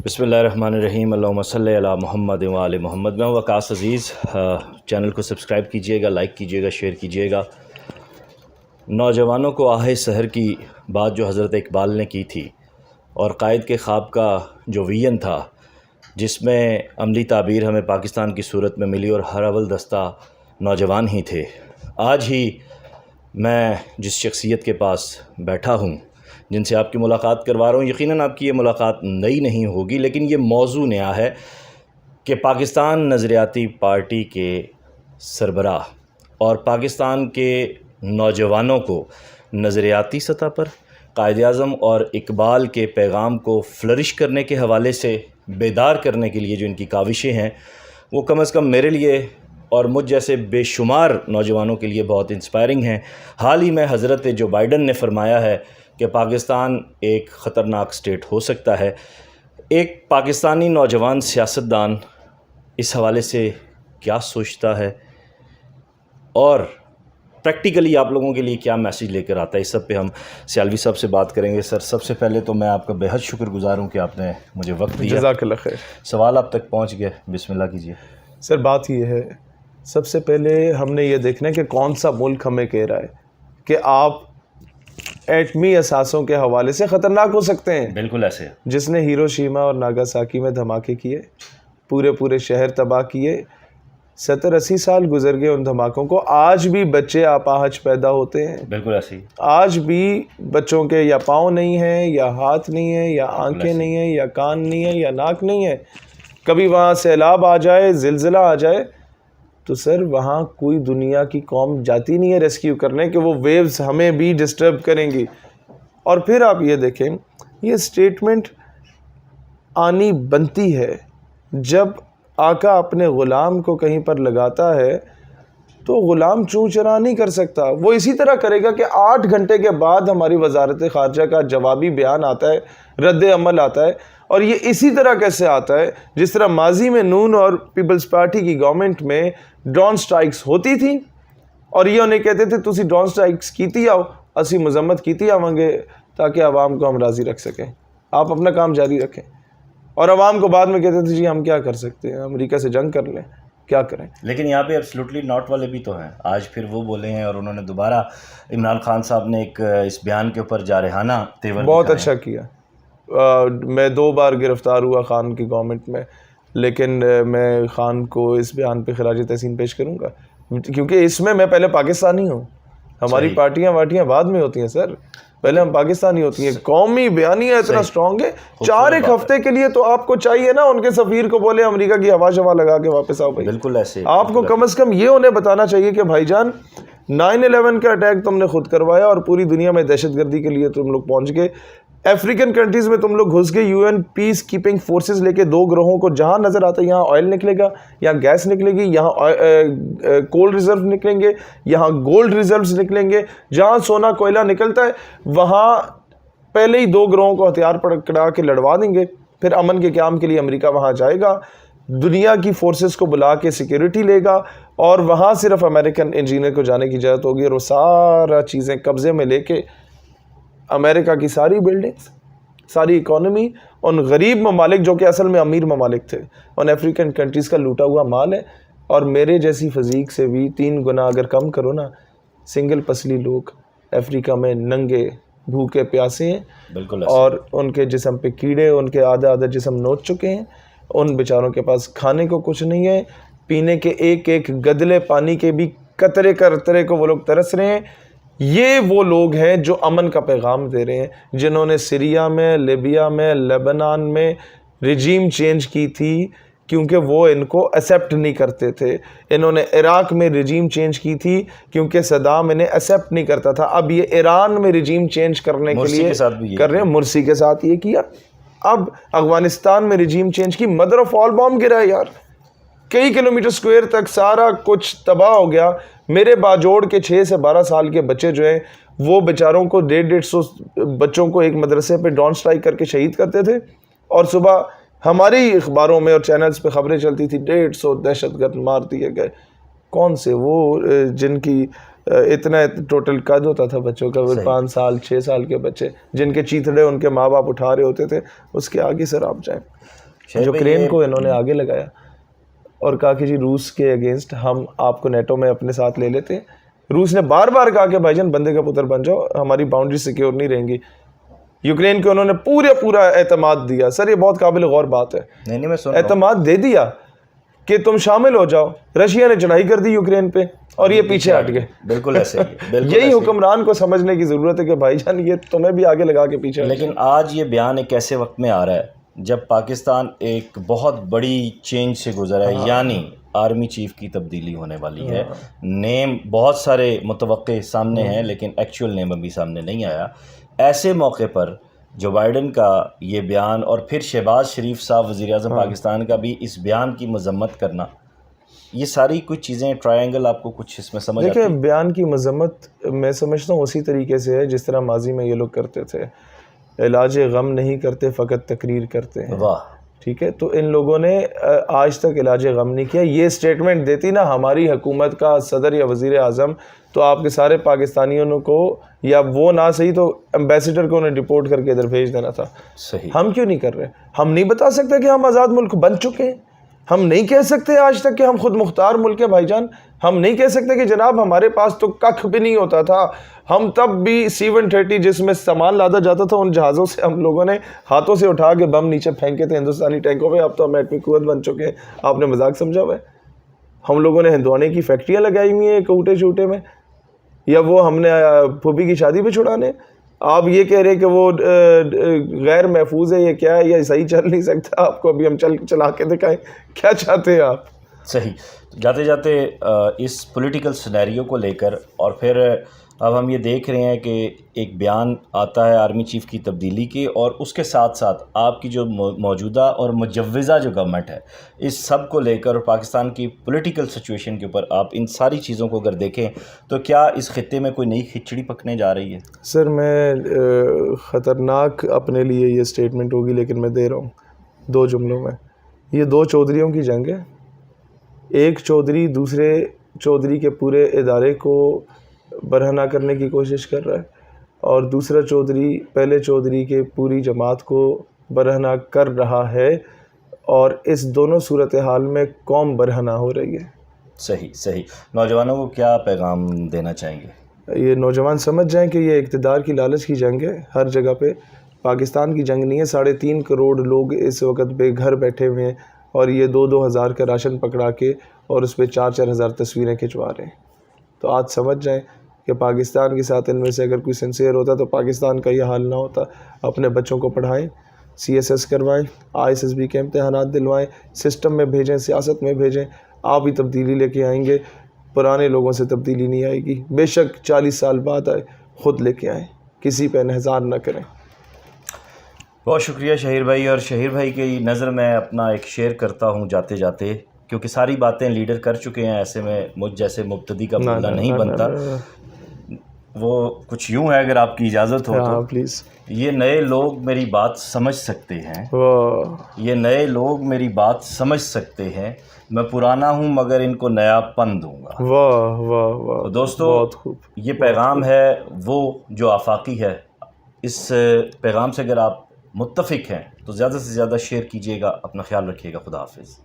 بسم اللہ الرحمن الرحیم، اللہم صلی علی محمد و آل محمد۔ میں وقاص عزیز، چینل کو سبسکرائب کیجئے گا، لائک کیجئے گا، شیئر کیجئے گا۔ نوجوانوں کو آہ سحر کی بات جو حضرت اقبال نے کی تھی، اور قائد کے خواب کا جو ویژن تھا، جس میں عملی تعبیر ہمیں پاکستان کی صورت میں ملی، اور ہر اول دستہ نوجوان ہی تھے۔ آج ہی میں جس شخصیت کے پاس بیٹھا ہوں، جن سے آپ کی ملاقات کروا رہا ہوں، یقیناً آپ کی یہ ملاقات نئی نہیں ہوگی، لیکن یہ موضوع نیا ہے کہ پاکستان نظریاتی پارٹی کے سربراہ اور پاکستان کے نوجوانوں کو نظریاتی سطح پر قائد اعظم اور اقبال کے پیغام کو فلرش کرنے کے حوالے سے بیدار کرنے کے لیے جو ان کی کاوشیں ہیں، وہ کم از کم میرے لیے اور مجھ جیسے بے شمار نوجوانوں کے لیے بہت انسپائرنگ ہیں۔ حال ہی میں حضرت جو بائیڈن نے فرمایا ہے کہ پاکستان ایک خطرناک سٹیٹ ہو سکتا ہے، ایک پاکستانی نوجوان سیاستدان اس حوالے سے کیا سوچتا ہے اور پریکٹیکلی آپ لوگوں کے لیے کیا میسیج لے کر آتا ہے، اس سب پہ ہم سیالوی صاحب سے بات کریں گے۔ سر، سب سے پہلے تو میں آپ کا بے حد شکر گزار ہوں کہ آپ نے مجھے وقت دیا۔ جزاک اللہ خیر۔ سوال آپ تک پہنچ گئے، بسم اللہ کیجیے۔ سر، بات یہ ہے، سب سے پہلے ہم نے یہ دیکھنا ہے کہ کون سا ملک ہمیں کہہ رہا ہے کہ آپ ایٹمی اثاثوں کے حوالے سے خطرناک ہو سکتے ہیں۔ بالکل ایسے جس نے ہیروشیما اور ناگاساکی میں دھماکے کیے، پورے شہر تباہ کیے، 70-80 سال گزر گئے ان دھماکوں کو، آج بھی بچے اپاہج پیدا ہوتے ہیں۔ بالکل ایسے ہی آج بھی بچوں کے یا پاؤں نہیں ہیں، یا ہاتھ نہیں ہیں، یا آنکھیں نہیں ہیں، یا کان نہیں ہیں، یا ناک نہیں ہے۔ کبھی وہاں سیلاب آ جائے، زلزلہ آ جائے، تو سر وہاں کوئی دنیا کی قوم جاتی نہیں ہے ریسکیو کرنے کہ وہ ویوز ہمیں بھی ڈسٹرب کریں گی۔ اور پھر آپ یہ دیکھیں، یہ سٹیٹمنٹ آنی بنتی ہے جب آقا اپنے غلام کو کہیں پر لگاتا ہے تو غلام چوں چرا نہیں کر سکتا، وہ اسی طرح کرے گا کہ 8 گھنٹے کے بعد ہماری وزارت خارجہ کا جوابی بیان آتا ہے، رد عمل آتا ہے۔ اور یہ اسی طرح کیسے آتا ہے جس طرح ماضی میں نون اور پیپلز پارٹی کی گورنمنٹ میں ڈرون سٹرائکس ہوتی تھی، اور یہ انہیں کہتے تھے تسی ڈرون سٹرائکس کیتی آؤ، اسی مذمت کیتی آواں گے تاکہ عوام کو ہم راضی رکھ سکیں، آپ اپنا کام جاری رکھیں۔ اور عوام کو بعد میں کہتے تھے جی ہم کیا کر سکتے ہیں، امریکہ سے جنگ کر لیں، کیا کریں۔ لیکن یہاں پہ ایبسلیوٹلی ناٹ والے بھی تو ہیں، آج پھر وہ بولے ہیں، اور انہوں نے دوبارہ عمران خان صاحب نے ایک اس بیان کے اوپر جارحانہ تیور بہت اچھا کیا۔ میں 2 بار گرفتار ہوا خان کی گورنمنٹ میں، لیکن میں خان کو اس بیان پہ خراج تحسین پیش کروں گا، کیونکہ اس میں پہلے پاکستانی ہوں، ہماری پارٹیاں واٹیاں بعد میں ہوتی ہیں سر، پہلے ہم پاکستانی ہوتی ہیں۔ قومی بیانیہ اتنا سٹرونگ ہے، 4 ہفتے کے لیے تو آپ کو چاہیے نا ان کے سفیر کو بولے امریکہ کی ہوا شوا لگا کے واپس آؤ بھائی۔ بالکل ایسے آپ کو کم از کم یہ انہیں بتانا چاہیے کہ بھائی جان 9/11 کا اٹیک تم نے خود کروایا، اور پوری دنیا میں دہشت گردی کے لیے تم لوگ پہنچ گئے، افریقن کنٹریز میں تم لوگ گھس گئے، UN پیس کیپنگ فورسز لے کے 2 گروہوں کو جہاں نظر آتا ہے یہاں آئل نکلے گا، یہاں گیس نکلے گی، یہاں کول ریزرو نکلیں گے، یہاں گولڈ ریزروز نکلیں گے، جہاں سونا کوئلہ نکلتا ہے وہاں پہلے ہی 2 گروہوں کو ہتھیار پکڑا کے لڑوا دیں گے، پھر امن کے قیام کے لیے امریکہ وہاں جائے گا، دنیا کی فورسز کو بلا کے سیکیورٹی لے گا، اور وہاں صرف امریکن انجینئر کو جانے کی اجازت ہوگی، اور وہ سارا چیزیں قبضے میں لے کے امریکہ کی ساری بلڈنگز، ساری اکانومی ان غریب ممالک جو کہ اصل میں امیر ممالک تھے، ان افریقن کنٹریز کا لوٹا ہوا مال ہے۔ اور میرے جیسی فزیک سے بھی 3 گنا اگر کم کرو نا، سنگل پسلی لوگ افریقہ میں ننگے بھوکے پیاسے ہیں، بالکل، اور ان کے جسم پہ کیڑے، ان کے آدھا جسم نوچ چکے ہیں، ان بیچاروں کے پاس کھانے کو کچھ نہیں ہے، پینے کے ایک گدلے پانی کے بھی قطرے قطرے کو وہ لوگ ترس رہے ہیں۔ یہ وہ لوگ ہیں جو امن کا پیغام دے رہے ہیں، جنہوں نے سیریا میں، لیبیا میں، لیبنان میں رجیم چینج کی تھی کیونکہ وہ ان کو ایکسیپٹ نہیں کرتے تھے، انہوں نے عراق میں رجیم چینج کی تھی کیونکہ صدام انہیں ایکسیپٹ نہیں کرتا تھا، اب یہ ایران میں رجیم چینج کرنے کے لیے کر رہے ہیں، مرسی کے ساتھ یہ کیا، اب افغانستان میں رجیم چینج کی، مدر آف آل بام گرا ہے یار، کئی کلومیٹر سکوئر تک سارا کچھ تباہ ہو گیا۔ میرے باجوڑ کے 6 سے 12 سال کے بچے جو ہیں وہ بیچاروں کو 150 بچوں کو ایک مدرسے پہ ڈرون سٹرائک کر کے شہید کرتے تھے، اور صبح ہمارے ہی اخباروں میں اور چینلز پہ خبریں چلتی تھی 150 دہشت گرد مار دیے گئے۔ کون سے وہ جن کی اتنا ٹوٹل قد ہوتا تھا بچوں کا, 5 سال 6 سال کے بچے جن کے چیتڑے ان کے ماں باپ اٹھا رہے ہوتے تھے, اس کے آگے سر آپ جائیں. یوکرین کو انہوں نے آگے لگایا اور کہا کہ جی روس کے اگینسٹ ہم آپ کو نیٹو میں اپنے ساتھ لے لیتے ہیں. روس نے بار بار کہا کہ بھائی جان بندے کا پتر بن جاؤ, ہماری باؤنڈری سیکیور نہیں رہیں گی. یوکرین کو انہوں نے پورا اعتماد دیا. سر یہ بہت قابل غور بات ہے, اعتماد دے دیا کہ تم شامل ہو جاؤ. رشیا نے چڑھائی کر دی یوکرین پہ اور یہ پیچھے ہٹ گئے. بالکل ایسے یہی حکمران کو سمجھنے کی ضرورت ہے کہ بھائی جان یہ تمہیں بھی آگے لگا کے پیچھے. لیکن آج یہ بیان ایک ایسے وقت میں آ رہا ہے جب پاکستان ایک بہت بڑی چینج سے گزرا ہے, یعنی آرمی چیف کی تبدیلی ہونے والی ہے. نیم بہت سارے متوقع سامنے ہیں لیکن ایکچوئل نیم ابھی سامنے نہیں آیا. ایسے موقع پر جو بائیڈن کا یہ بیان اور پھر شہباز شریف صاحب وزیر اعظم پاکستان کا بھی اس بیان کی مذمت کرنا, یہ ساری کچھ چیزیں ٹرائنگل آپ کو کچھ اس میں سمجھ آتی ہے؟ دیکھیں بیان کی مذمت میں سمجھتا ہوں اسی طریقے سے ہے جس طرح ماضی میں یہ لوگ کرتے تھے. علاج غم نہیں کرتے, فقط تقریر کرتے ہیں. واہ, ٹھیک ہے, تو ان لوگوں نے آج تک علاج غم نہیں کیا. یہ سٹیٹمنٹ دیتی نا ہماری حکومت کا صدر یا وزیر اعظم, تو آپ کے سارے پاکستانیوں کو, یا وہ نہ صحیح تو ایمبیسیڈر کو انہیں ڈپورٹ کر کے ادھر بھیج دینا تھا. صحیح. ہم کیوں نہیں کر رہے؟ ہم نہیں بتا سکتے کہ ہم آزاد ملک بن چکے ہیں؟ ہم نہیں کہہ سکتے آج تک کہ ہم خود مختار ملک ہیں بھائی جان؟ ہم نہیں کہہ سکتے کہ جناب ہمارے پاس تو ککھ بھی نہیں ہوتا تھا, ہم تب بھی C-130 جس میں سامان لادا جاتا تھا ان جہازوں سے ہم لوگوں نے ہاتھوں سے اٹھا کے بم نیچے پھینکے تھے ہندوستانی ٹینکوں پہ. اب تو ہم ایٹمی قوت بن چکے ہیں, آپ نے مذاق سمجھا ہوا ہے؟ ہم لوگوں نے ہندوانے کی فیکٹریاں لگائی ہوئی ہیں کوٹے چوٹے میں, یا وہ ہم نے پھوپھی کی شادی پہ چھڑانے. آپ یہ کہہ رہے کہ وہ غیر محفوظ ہے, یہ کیا ہے, یہ صحیح چل نہیں سکتا, آپ کو ابھی ہم چلا کے دکھائیں, کیا چاہتے ہیں آپ؟ صحیح. جاتے جاتے اس پولیٹیکل سینیریو کو لے کر, اور پھر اب ہم یہ دیکھ رہے ہیں کہ ایک بیان آتا ہے آرمی چیف کی تبدیلی کے, اور اس کے ساتھ ساتھ آپ کی جو موجودہ اور مجوزہ جو گورنمنٹ ہے, اس سب کو لے کر پاکستان کی پولیٹیکل سچویشن کے اوپر آپ ان ساری چیزوں کو اگر دیکھیں تو کیا اس خطے میں کوئی نئی کھچڑی پکنے جا رہی ہے؟ سر میں خطرناک اپنے لیے یہ سٹیٹمنٹ ہوگی لیکن میں دے رہا ہوں 2 جملوں میں. یہ 2 چودھریوں کی جنگ ہے. ایک چودھری دوسرے چودھری کے پورے ادارے کو برہنہ کرنے کی کوشش کر رہا ہے, اور دوسرا چودھری پہلے چودھری کے پوری جماعت کو برہنہ کر رہا ہے, اور اس دونوں صورتحال میں قوم برہنہ ہو رہی ہے. صحیح. نوجوانوں کو کیا پیغام دینا چاہیں گے؟ یہ نوجوان سمجھ جائیں کہ یہ اقتدار کی لالچ کی جنگ ہے ہر جگہ پہ, پاکستان کی جنگ نہیں ہے. 3.5 کروڑ لوگ اس وقت بے گھر بیٹھے ہوئے ہیں, اور یہ 2-2 ہزار کا راشن پکڑا کے اور اس پہ 4-4 ہزار تصویریں کھنچوا رہے ہیں. تو آج سمجھ جائیں کہ پاکستان کے ساتھ ان میں سے اگر کوئی سنسیئر ہوتا تو پاکستان کا یہ حال نہ ہوتا. اپنے بچوں کو پڑھائیں, CSS کروائیں, ISSB کے امتحانات دلوائیں, سسٹم میں بھیجیں, سیاست میں بھیجیں. آپ ہی تبدیلی لے کے آئیں گے, پرانے لوگوں سے تبدیلی نہیں آئے گی. بے شک 40 سال بعد آئے, خود لے کے آئیں, کسی پہ انحصار نہ کریں. بہت شکریہ شہیر بھائی. اور شہیر بھائی کی نظر میں اپنا ایک شیئر کرتا ہوں جاتے جاتے, کیونکہ ساری باتیں لیڈر کر چکے ہیں, ایسے میں مجھ جیسے مبتدی کا بولنا نہیں بنتا. وہ کچھ یوں ہے, اگر آپ کی اجازت ہو تو پلیز. یہ نئے لوگ میری بات سمجھ سکتے ہیں, یہ نئے لوگ میری بات سمجھ سکتے ہیں, میں پرانا ہوں مگر ان کو نیا پن دوں گا. واہ واہ واہ. دوستو بہت خوب. یہ پیغام ہے وہ جو آفاقی ہے. اس پیغام سے اگر آپ متفق ہیں تو زیادہ سے زیادہ شیئر کیجیے گا. اپنا خیال رکھیے گا. خدا حافظ.